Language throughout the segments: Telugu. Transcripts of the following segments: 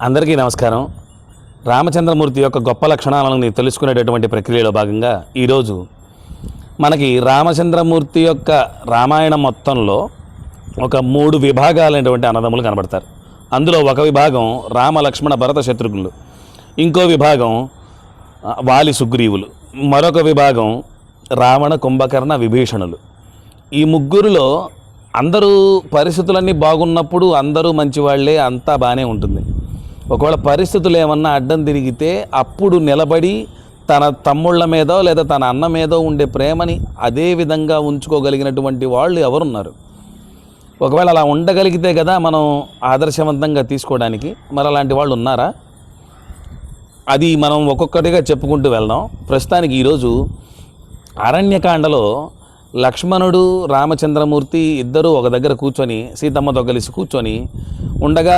అందరికీ నమస్కారం. రామచంద్రమూర్తి యొక్క గొప్ప లక్షణాలను తెలుసుకునేటటువంటి ప్రక్రియలో భాగంగా ఈరోజు మనకి రామచంద్రమూర్తి యొక్క రామాయణం మొత్తంలో ఒక 3 విభాగాలైనటువంటి అన్నదమ్ములు కనబడతారు. అందులో ఒక విభాగం రామ లక్ష్మణ భరత శత్రుఘ్నులు, ఇంకో విభాగం వాలి సుగ్రీవులు, మరొక విభాగం రావణ కుంభకర్ణ విభీషణులు. ఈ ముగ్గురులో అందరూ పరిస్థితులన్నీ బాగున్నప్పుడు అందరూ మంచివాళ్లే, అంతా బాగానే ఉంటుంది. ఒకవేళ పరిస్థితులు ఏమన్నా అడ్డం తిరిగితే అప్పుడు నిలబడి తన తమ్ముళ్ళ మీదో లేదా తన అన్న మీదో ఉండే ప్రేమని అదే విధంగా ఉంచుకోగలిగినటువంటి వాళ్ళు ఎవరున్నారు? ఒకవేళ అలా ఉండగలిగితే కదా మనం ఆదర్శవంతంగా తీసుకోవడానికి. మరి అలాంటి వాళ్ళు ఉన్నారా? అది మనం ఒక్కొక్కటిగా చెప్పుకుంటూ వెళ్దాం. ప్రస్తుతానికి ఈరోజు అరణ్యకాండలో లక్ష్మణుడు రామచంద్రమూర్తి ఇద్దరూ ఒక దగ్గర కూర్చొని, సీతమ్మతో కలిసి కూర్చొని ఉండగా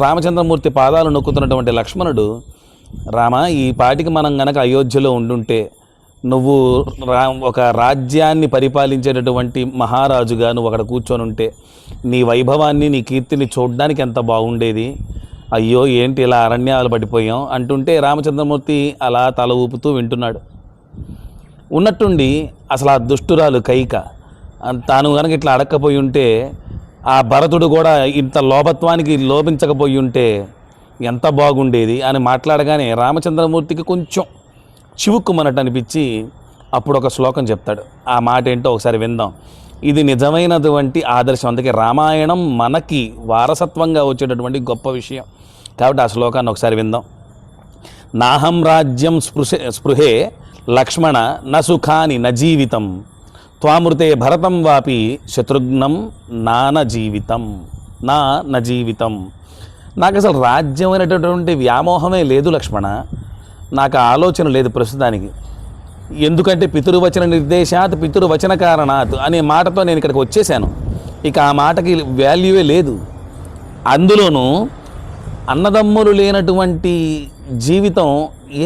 రామచంద్రమూర్తి పాదాలు నొక్కుతున్నటువంటి లక్ష్మణుడు, రామ, ఈ పాటికి మనం గనక అయోధ్యలో ఉండుంటే, నువ్వు ఒక రాజ్యాన్ని పరిపాలించేటటువంటి మహారాజుగా నువ్వు అక్కడ కూర్చొని ఉంటే, నీ వైభవాన్ని నీ కీర్తిని చూడడానికి ఎంత బాగుండేది. అయ్యో ఏంటి ఇలా అరణ్యాలు పడిపోయాం అంటుంటే రామచంద్రమూర్తి అలా తల ఊపుతూ వింటున్నాడు. ఉన్నట్టుండి అసలు ఆ దుష్టురాలు కైక తాను కనుక ఇట్లా అడక్కపోయి ఉంటే, ఆ భరతుడు కూడా ఇంత లోభత్వానికి లోపించకపోయి ఉంటే ఎంత బాగుండేది అని మాట్లాడగానే రామచంద్రమూర్తికి కొంచెం చివుక్కుమన్నట్టు అనిపించి అప్పుడు ఒక శ్లోకం చెప్తాడు. ఆ మాట ఏంటో ఒకసారి విందాం. ఇది నిజమైనటువంటి ఆదర్శం. అందుకే రామాయణం మనకి వారసత్వంగా వచ్చేటటువంటి గొప్ప విషయం. కాబట్టి ఆ శ్లోకాన్ని ఒకసారి విందాం. నాహం రాజ్యం స్పృహే లక్ష్మణ న సుఖాని న జీవితం త్వామృతే భరతం వాపి శత్రుఘ్నం నాన జీవితం నా జీవితం. నాకు అసలు రాజ్యం అనేటటువంటి వ్యామోహమే లేదు లక్ష్మణ. నాకు ఆలోచన లేదు ప్రస్తుతానికి. ఎందుకంటే పితృవచన నిర్దేశాత్ పితృవచన కారణాత్ అనే మాటతో నేను ఇక్కడికి వచ్చేసాను. ఇక ఆ మాటకి వాల్యూవే లేదు. అందులోనూ అన్నదమ్ములు లేనటువంటి జీవితం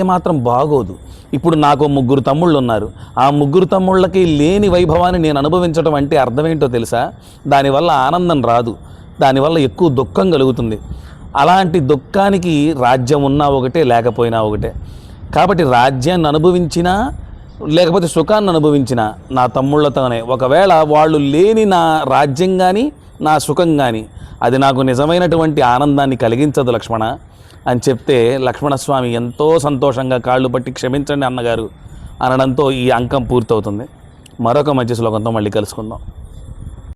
ఏమాత్రం బాగోదు. ఇప్పుడు నాకు 3 తమ్ముళ్ళు ఉన్నారు. ఆ 3 తమ్ముళ్ళకి లేని వైభవాన్ని నేను అనుభవించడం అంటే అర్థం ఏంటో తెలుసా? దానివల్ల ఆనందం రాదు, దానివల్ల ఎక్కువ దుఃఖం కలుగుతుంది. అలాంటి దుఃఖానికి రాజ్యం ఉన్నా ఒకటే, లేకపోయినా ఒకటే. కాబట్టి రాజ్యాన్ని అనుభవించినా లేకపోతే సుఖాన్ని అనుభవించినా నా తమ్ముళ్ళతోనే. ఒకవేళ వాళ్ళు లేని నా రాజ్యం కానీ నా సుఖం కానీ అది నాకు నిజమైనటువంటి ఆనందాన్ని కలిగించదు లక్ష్మణ అని చెప్తే లక్ష్మణస్వామి ఎంతో సంతోషంగా కాళ్ళు పట్టి క్షమించండి అన్నగారు అనడంతో ఈ అంకం పూర్తవుతుంది. మరొక మంచి శ్లోకంతో మళ్ళీ కలుసుకుందాం.